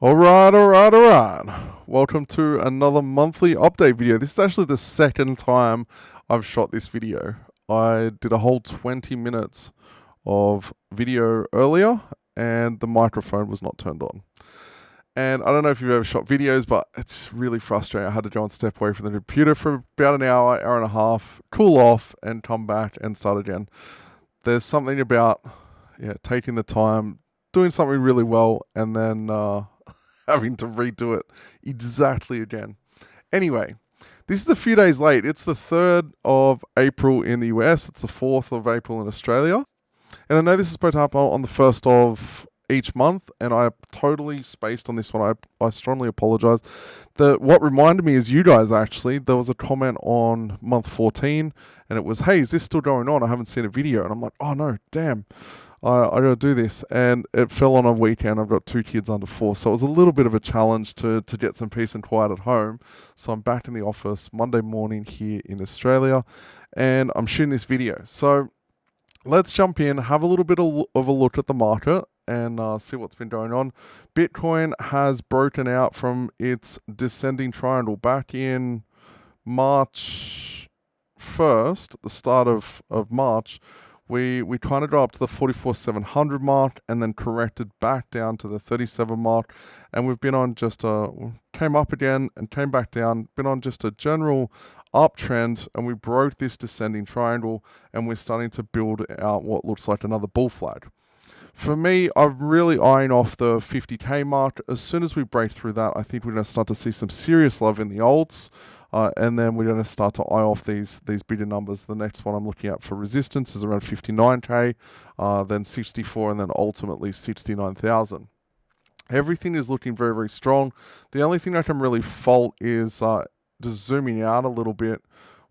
Alright. Welcome to another monthly update video. This is actually the second time I've shot this video. I did a whole 20 minutes of video earlier and the microphone was not turned on. And I don't know if you've ever shot videos, but it's really frustrating. I had to go and step away from the computer for about an hour and a half, cool off, and come back and start again. There's something about taking the time, doing something really well, and then having to redo it exactly again. Anyway, this is a few days late. It's the 3rd of April in the US. It's the 4th of April in Australia. And I know this is supposed to happen on the 1st of each month, and I totally spaced on this one. I strongly apologize. What reminded me is you guys, actually. There was a comment on month 14, and it was, hey, is this still going on? I haven't seen a video. And I'm like, oh no, damn. I got to do this, and it fell on a weekend. I've got 2 kids under 4, so it was a little bit of a challenge to get some peace and quiet at home. So I'm back in the office Monday morning here in Australia, and I'm shooting this video. So let's jump in, have a little bit of a look at the market, and see what's been going on. Bitcoin has broken out from its descending triangle back in March 1st, at the start of March. We kind of got up to the 44,700 mark and then corrected back down to the 37 mark. And we've been on just came up again and came back down, been on just a general uptrend, and we broke this descending triangle and we're starting to build out what looks like another bull flag. For me, I'm really eyeing off the 50k mark. As soon as we break through that, I think we're going to start to see some serious love in the alts. And then we're going to start to eye off these bigger numbers. The next one I'm looking at for resistance is around 59k, then 64, and then ultimately 69,000. Everything is looking very, very strong. The only thing I can really fault is just zooming out a little bit.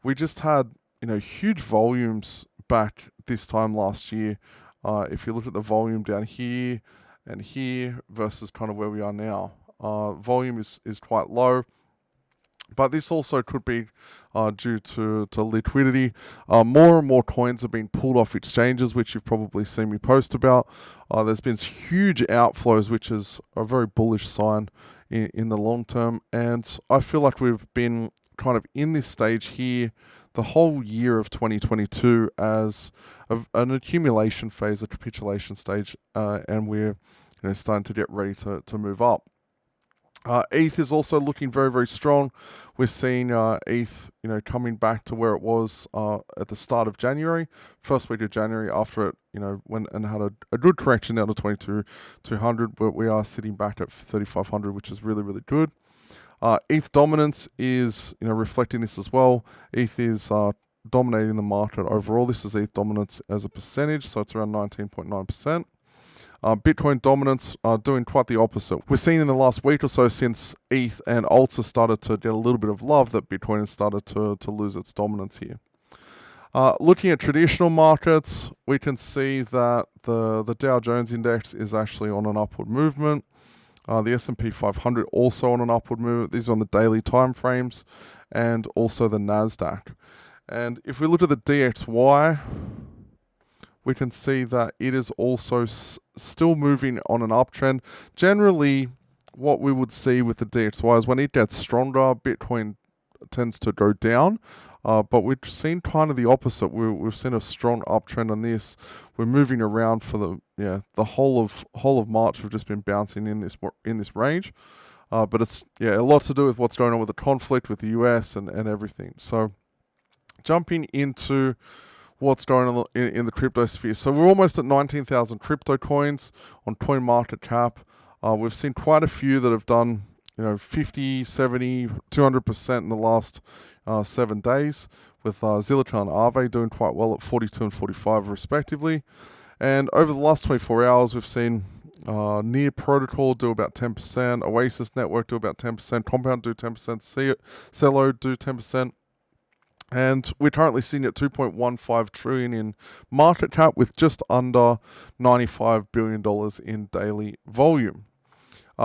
We just had huge volumes back this time last year. If you look at the volume down here and here versus kind of where we are now, volume is quite low. But this also could be due to liquidity. More and more coins are being pulled off exchanges, which you've probably seen me post about. There's been huge outflows, which is a very bullish sign in the long term. And I feel like we've been kind of in this stage here the whole year of 2022 as an accumulation phase, a capitulation stage, and we're starting to get ready to move up. ETH is also looking very, very strong. We're seeing ETH, coming back to where it was at the start of January, first week of January, after it, went and had a good correction down to 22,200, but we are sitting back at 3,500, which is really, really good. ETH dominance is, reflecting this as well. ETH is dominating the market overall. This is ETH dominance as a percentage, so it's around 19.9%. Bitcoin dominance doing quite the opposite. We're seeing in the last week or so, since ETH and alts have started to get a little bit of love, that Bitcoin has started to lose its dominance here. Looking at traditional markets, we can see that the Dow Jones index is actually on an upward movement. The S&P 500 also on an upward movement. These are on the daily time frames, and also the NASDAQ. And if we look at the DXY, we can see that it is also still moving on an uptrend. Generally, what we would see with the DXY is when it gets stronger, Bitcoin tends to go down. But we've seen kind of the opposite. We've seen a strong uptrend on this. We're moving around for the whole of March. We've just been bouncing in this range. But it's a lot to do with what's going on with the conflict with the US and everything. So jumping into what's going on in the crypto sphere. So we're almost at 19,000 crypto coins on CoinMarketCap. We've seen quite a few that have done 50, 70, 200% in the last 7 days, with Zilliqa and Aave doing quite well at 42 and 45 respectively. And over the last 24 hours, we've seen Near Protocol do about 10%, Oasis Network do about 10%, Compound do 10%, Celo do 10%. And we're currently sitting at 2.15 trillion in market cap, with just under $95 billion in daily volume.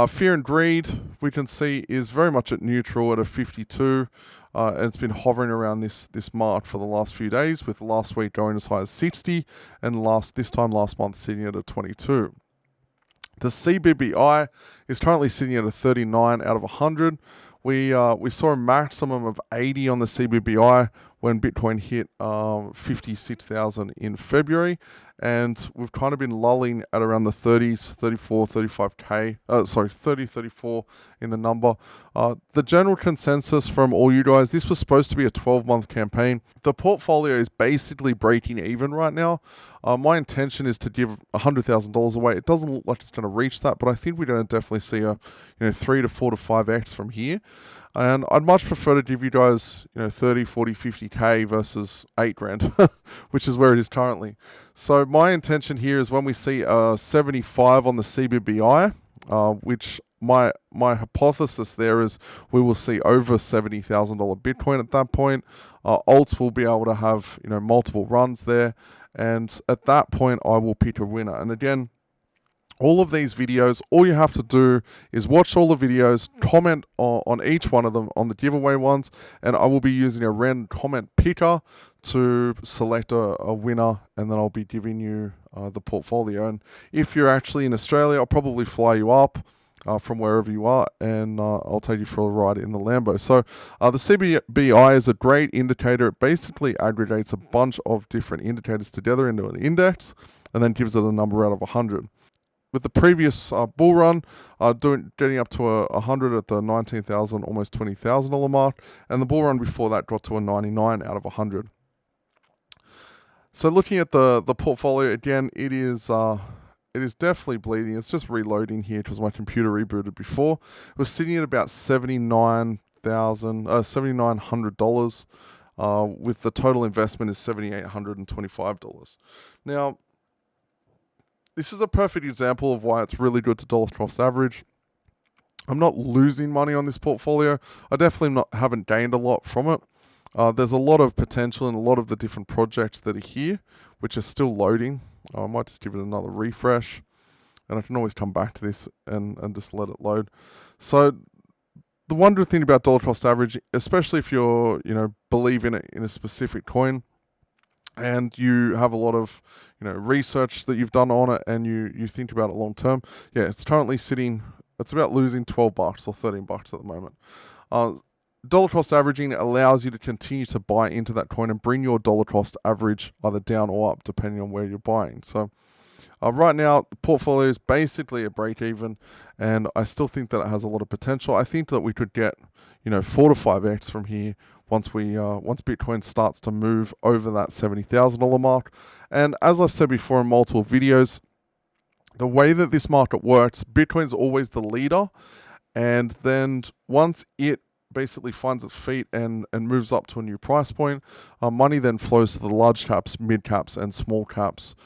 Fear and greed, we can see, is very much at neutral at a 52. And it's been hovering around this mark for the last few days, with last week going as high as 60, and last month sitting at a 22. The CBBI is currently sitting at a 39 out of 100. We saw a maximum of 80 on the CBBI when Bitcoin hit 56,000 in February, and we've kind of been lulling at around the 30s, 34, 35k. 30, 34 in the number. The general consensus from all you guys, this was supposed to be a 12-month campaign. The portfolio is basically breaking even right now. My intention is to give $100,000 away. It doesn't look like it's going to reach that, but I think we're going to definitely see a 3 to 4 to 5x from here. And I'd much prefer to give you guys 30, 40, 50k versus 8 grand, which is where it is currently. So my intention here is when we see a 75 on the CBBI, which my hypothesis there is we will see over $70,000 Bitcoin at that point. Alts will be able to have multiple runs there, and at that point I will pick a winner. And again, all of these videos, all you have to do is watch all the videos, comment on each one of them on the giveaway ones, and I will be using a random comment picker to select a winner, and then I'll be giving you the portfolio. And if you're actually in Australia, I'll probably fly you up from wherever you are, and I'll take you for a ride in the Lambo. So the CBBI is a great indicator. It basically aggregates a bunch of different indicators together into an index, and then gives it a number out of 100. With the previous bull run, getting up to 100 at the $19,000, almost $20,000 mark, and the bull run before that got to a 99 out of 100. So looking at the portfolio again, it is definitely bleeding. It's just reloading here because my computer rebooted before. It was sitting at about $7,900, with the total investment is $7,825. Now, this is a perfect example of why it's really good to dollar cost average. I'm not losing money on this portfolio. I definitely haven't gained a lot from it. There's a lot of potential in a lot of the different projects that are here, which are still loading. I might just give it another refresh, and I can always come back to this and just let it load. So the one good thing about dollar cost average, especially if you're believe in it in a specific coin, and you have a lot of research that you've done on it, and you think about it long term, it's currently sitting, it's about losing $12 or $13 at the moment. Dollar cost averaging allows you to continue to buy into that coin and bring your dollar cost average either down or up depending on where you're buying. So right now the portfolio is basically a break even, and I still think that it has a lot of potential. I think that we could get 4 to 5x from here once Bitcoin starts to move over that $70,000 mark. And as I've said before in multiple videos, the way that this market works, Bitcoin's always the leader, and then once it basically finds its feet and moves up to a new price point, money then flows to the large caps, mid caps, and small caps,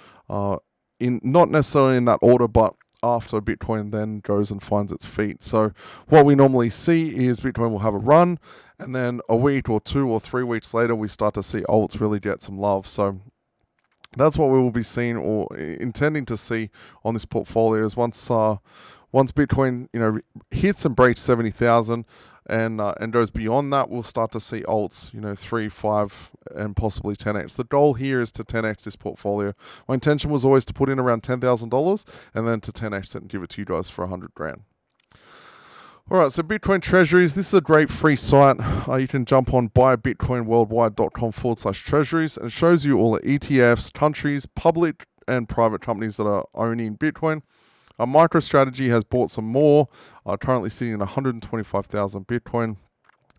in not necessarily in that order, but after Bitcoin then goes and finds its feet. So what we normally see is Bitcoin will have a run, and then a week or 2 or 3 weeks later, we start to see alts really get some love. So that's what we will be seeing or intending to see on this portfolio is once Bitcoin hits and breaks 70,000 and goes beyond that, we'll start to see alts 3, 5, and possibly 10x. The goal here is to 10x this portfolio. My intention was always to put in around $10,000 and then to 10x it and give it to you guys for 100 grand. All right, so Bitcoin Treasuries, this is a great free site. You can jump on buybitcoinworldwide.com/treasuries, and it shows you all the ETFs, countries, public and private companies that are owning Bitcoin. MicroStrategy has bought some more, currently sitting at 125,000 Bitcoin,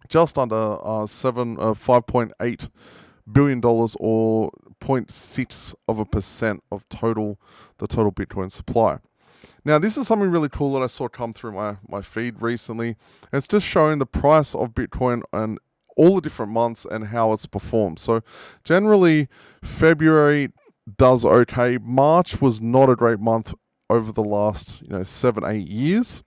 just under $5.8 billion or 0.6% of the total Bitcoin supply. Now, this is something really cool that I saw come through my feed recently. It's just showing the price of Bitcoin and all the different months and how it's performed. So generally, February does okay. March was not a great month over the last 7-8 years,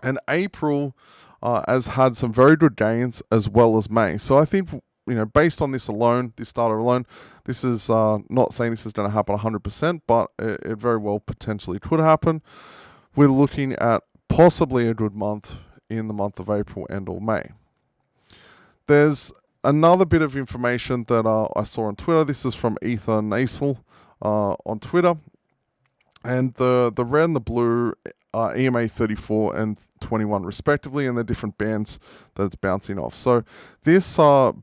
and April has had some very good gains, as well as May. So I think based on this data alone, this is not saying this is going to happen 100%, but it very well potentially could happen. We're looking at possibly a good month in the month of April and or May. There's another bit of information that I saw on Twitter. This is from Ether Nasel on Twitter. And the red and the blue are EMA 34 and 21 respectively, and the different bands that it's bouncing off. So this,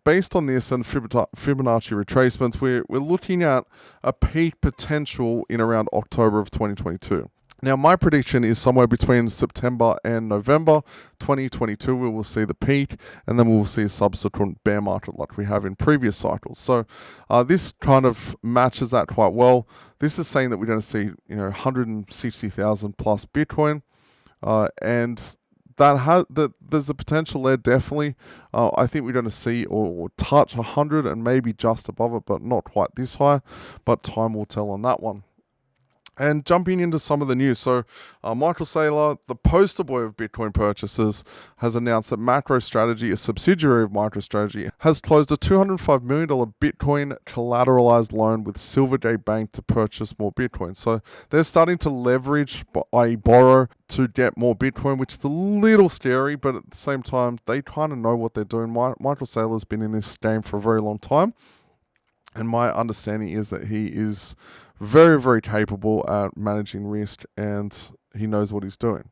based on this and Fibonacci retracements, we're looking at a peak potential in around October of 2022. Now, my prediction is somewhere between September and November 2022, we will see the peak, and then we will see a subsequent bear market like we have in previous cycles. So this kind of matches that quite well. This is saying that we're going to see 160,000 plus Bitcoin, and there's a potential there, definitely. I think we're going to see or touch 100 and maybe just above it, but not quite this high. But time will tell on that one. And jumping into some of the news. So Michael Saylor, the poster boy of Bitcoin purchases, has announced that MicroStrategy, a subsidiary of MicroStrategy, has closed a $205 million Bitcoin collateralized loan with Silvergate Bank to purchase more Bitcoin. So they're starting to leverage, i.e. borrow, to get more Bitcoin, which is a little scary, but at the same time, they kind of know what they're doing. Michael Saylor's been in this game for a very long time, and my understanding is that he is very, very capable at managing risk, and he knows what he's doing.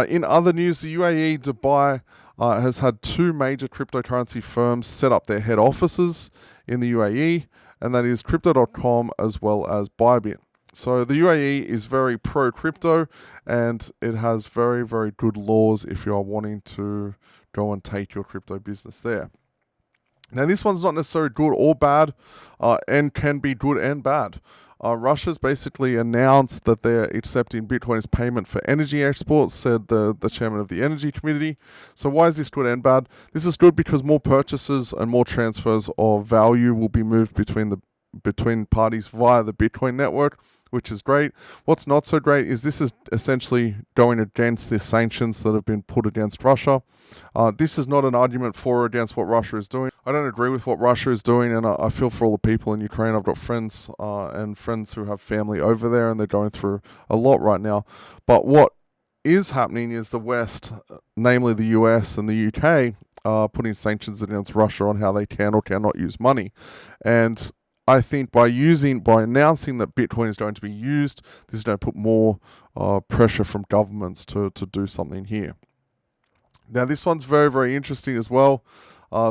In other news, the UAE, Dubai, has had two major cryptocurrency firms set up their head offices in the UAE, and that is Crypto.com as well as Bybit. So the UAE is very pro-crypto, and it has very, very good laws if you are wanting to go and take your crypto business there. Now, this one's not necessarily good or bad, and can be good and bad. Russia's basically announced that they're accepting Bitcoin as payment for energy exports, said the chairman of the Energy Committee. So why is this good and bad? This is good because more purchases and more transfers of value will be moved between parties via the Bitcoin network, which is great. What's not so great is this is essentially going against the sanctions that have been put against Russia. This is not an argument for or against what Russia is doing. I don't agree with what Russia is doing, and I feel for all the people in Ukraine. I've got friends and friends who have family over there, and they're going through a lot right now. But what is happening is the West, namely the US and the UK, are putting sanctions against Russia on how they can or cannot use money. And I think by announcing that Bitcoin is going to be used, this is going to put more pressure from governments to do something here. Now, this one's very, very interesting as well.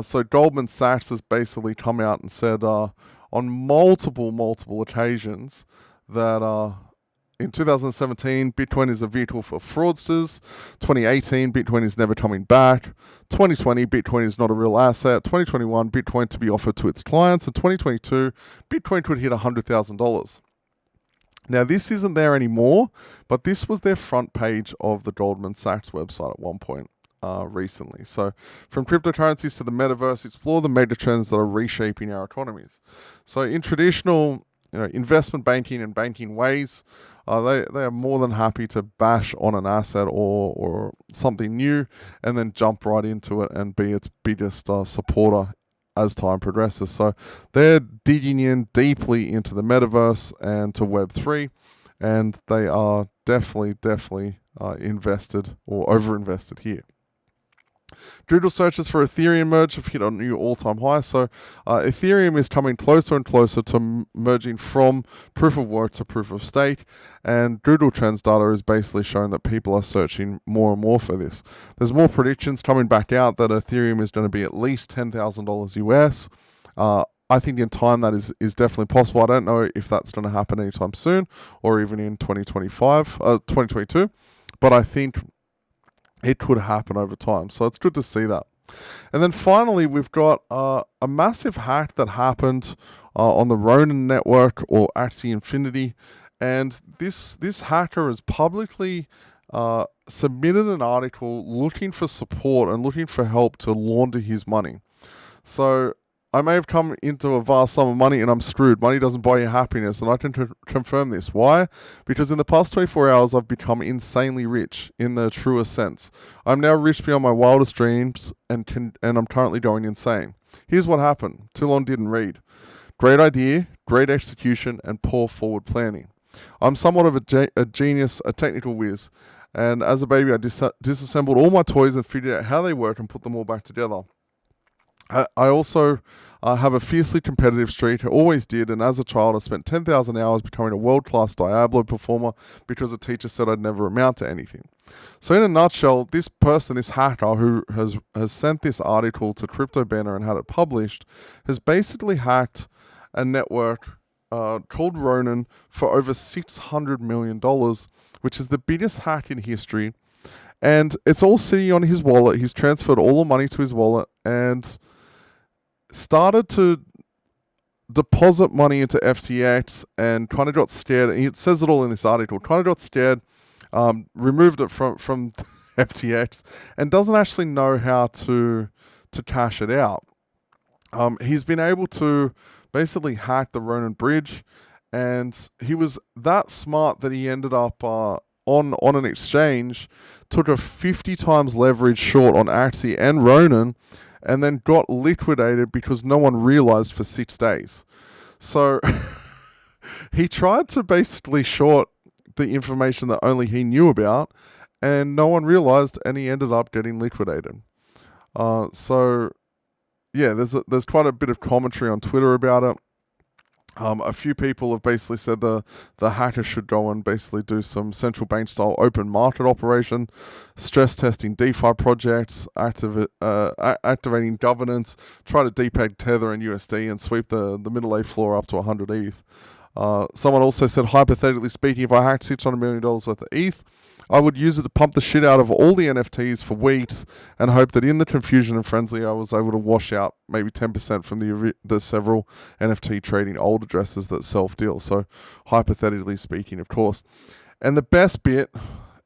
So Goldman Sachs has basically come out and said on multiple occasions that in 2017, Bitcoin is a vehicle for fraudsters. 2018, Bitcoin is never coming back. 2020, Bitcoin is not a real asset. 2021, Bitcoin to be offered to its clients. And 2022, Bitcoin could hit $100,000. Now, this isn't there anymore, but this was their front page of the Goldman Sachs website at one point recently. So from cryptocurrencies to the metaverse, explore the mega trends that are reshaping our economies. So in traditional investment banking and banking ways, they are more than happy to bash on an asset or something new and then jump right into it and be its biggest supporter as time progresses. So they're digging in deeply into the metaverse and to Web3, and they are definitely invested or overinvested here. Google searches for Ethereum merge have hit a new all-time high. So Ethereum is coming closer and closer to merging from proof of work to proof of stake. And Google Trends data is basically showing that people are searching more and more for this. There's more predictions coming back out that Ethereum is going to be at least $10,000 US. I think in time that is definitely possible. I don't know if that's going to happen anytime soon or even in 2022. But I think it could happen over time. So it's good to see that. And then finally, we've got a massive hack that happened on the Ronin network, or Axie Infinity. And this hacker has publicly submitted an article looking for support and looking for help to launder his money. So I may have come into a vast sum of money and I'm screwed. Money doesn't buy you happiness, and I can confirm this. Why? Because in the past 24 hours, I've become insanely rich in the truest sense. I'm now rich beyond my wildest dreams, and I'm currently going insane. Here's what happened. Too long didn't read. Great idea, great execution, and poor forward planning. I'm somewhat of a genius, a technical whiz, and as a baby, I disassembled all my toys and figured out how they work and put them all back together. I also I have a fiercely competitive streak, I always did, and as a child I spent 10,000 hours becoming a world-class Diablo performer because a teacher said I'd never amount to anything. So in a nutshell, this person, this hacker who has sent this article to Crypto Banner and had it published, has basically hacked a network called Ronin for over $600 million, which is the biggest hack in history. And it's all sitting on his wallet. He's transferred all the money to his wallet and started to deposit money into FTX and kind of got scared. It says it all in this article. Kind of got scared, removed it from FTX, and doesn't actually know how to cash it out. He's been able to basically hack the Ronin bridge, and he was that smart that he ended up on an exchange, took a 50 times leverage short on Axie and Ronin, and then got liquidated because no one realized for 6 days. So he tried to basically short the information that only he knew about, and no one realized, and he ended up getting liquidated. So yeah, there's quite a bit of commentary on Twitter about it. A few people have basically said the hacker should go and basically do some central bank style open market operation, stress testing DeFi projects, activating governance, try to depeg Tether and USD and sweep the middle A floor up to 100 ETH. Someone also said, hypothetically speaking, if I hacked $600 million worth of ETH, I would use it to pump the shit out of all the NFTs for weeks and hope that in the confusion and frenzy, I was able to wash out maybe 10% from the several NFT trading old addresses that self-deal. So hypothetically speaking, of course. And the best bit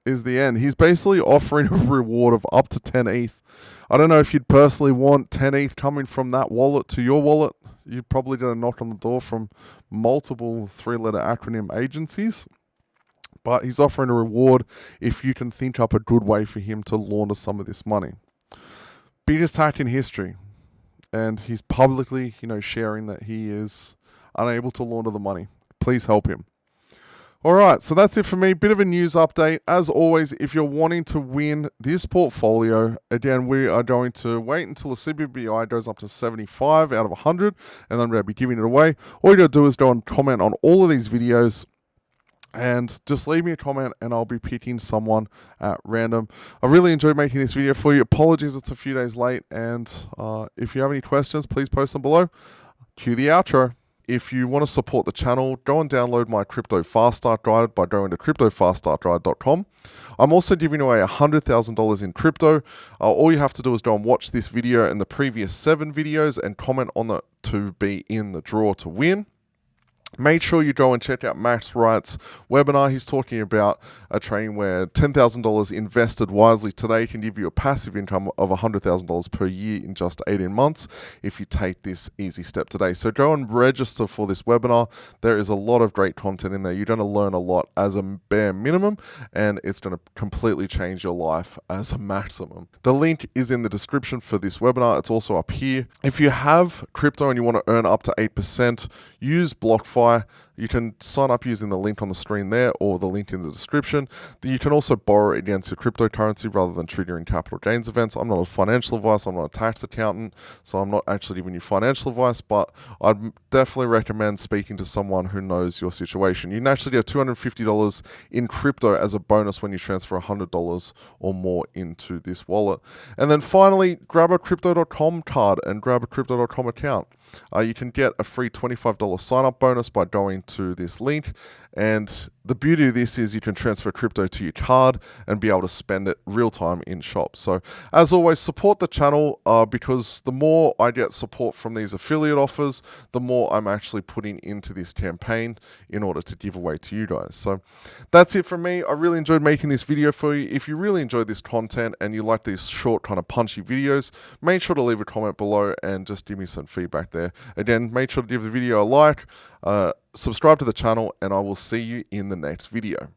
is the end. He's basically offering a reward of up to 10 ETH. I don't know if you'd personally want 10 ETH coming from that wallet to your wallet. You'd probably get a knock on the door from multiple 3-letter acronym agencies. But he's offering a reward if you can think up a good way for him to launder some of this money. Biggest hack in history. And he's publicly, sharing that he is unable to launder the money. Please help him. All right, so that's it for me. Bit of a news update. As always, if you're wanting to win this portfolio, again, we are going to wait until the CBBI goes up to 75 out of 100, and then we'll be giving it away. All you got to do is go and comment on all of these videos, and just leave me a comment and I'll be picking someone at random. I really enjoyed making this video for you. Apologies it's a few days late, and if you have any questions, please post them below. Cue the outro. If you want to support the channel, go and download my Crypto Fast Start Guide by going to cryptofaststartguide.com. I'm also giving away $100,000 in crypto. All you have to do is go and watch this video and the previous 7 videos and comment on it to be in the draw to win. Make sure you go and check out Max Wright's webinar. He's talking about a trading where $10,000 invested wisely today can give you a passive income of $100,000 per year in just 18 months if you take this easy step today. So go and register for this webinar. There is a lot of great content in there. You're going to learn a lot as a bare minimum, and it's going to completely change your life as a maximum. The link is in the description for this webinar. It's also up here. If you have crypto and you want to earn up to 8%, use BlockFi. You can sign up using the link on the screen there or the link in the description. You can also borrow against your cryptocurrency rather than triggering capital gains events. I'm not a financial advisor, I'm not a tax accountant, so I'm not actually giving you financial advice, but I'd definitely recommend speaking to someone who knows your situation. You can actually get $250 in crypto as a bonus when you transfer $100 or more into this wallet. And then finally, grab a crypto.com card and grab a crypto.com account. You can get a free $25 sign-up bonus by going to this link, and the beauty of this is you can transfer crypto to your card and be able to spend it real time in shops. So as always, support the channel because the more I get support from these affiliate offers, the more I'm actually putting into this campaign in order to give away to you guys. So that's it from me. I really enjoyed making this video for you. If you really enjoyed this content and you like these short kind of punchy videos, make sure to leave a comment below and just give me some feedback there. Again, make sure to give the video a like, subscribe to the channel, and I will see you in the next video.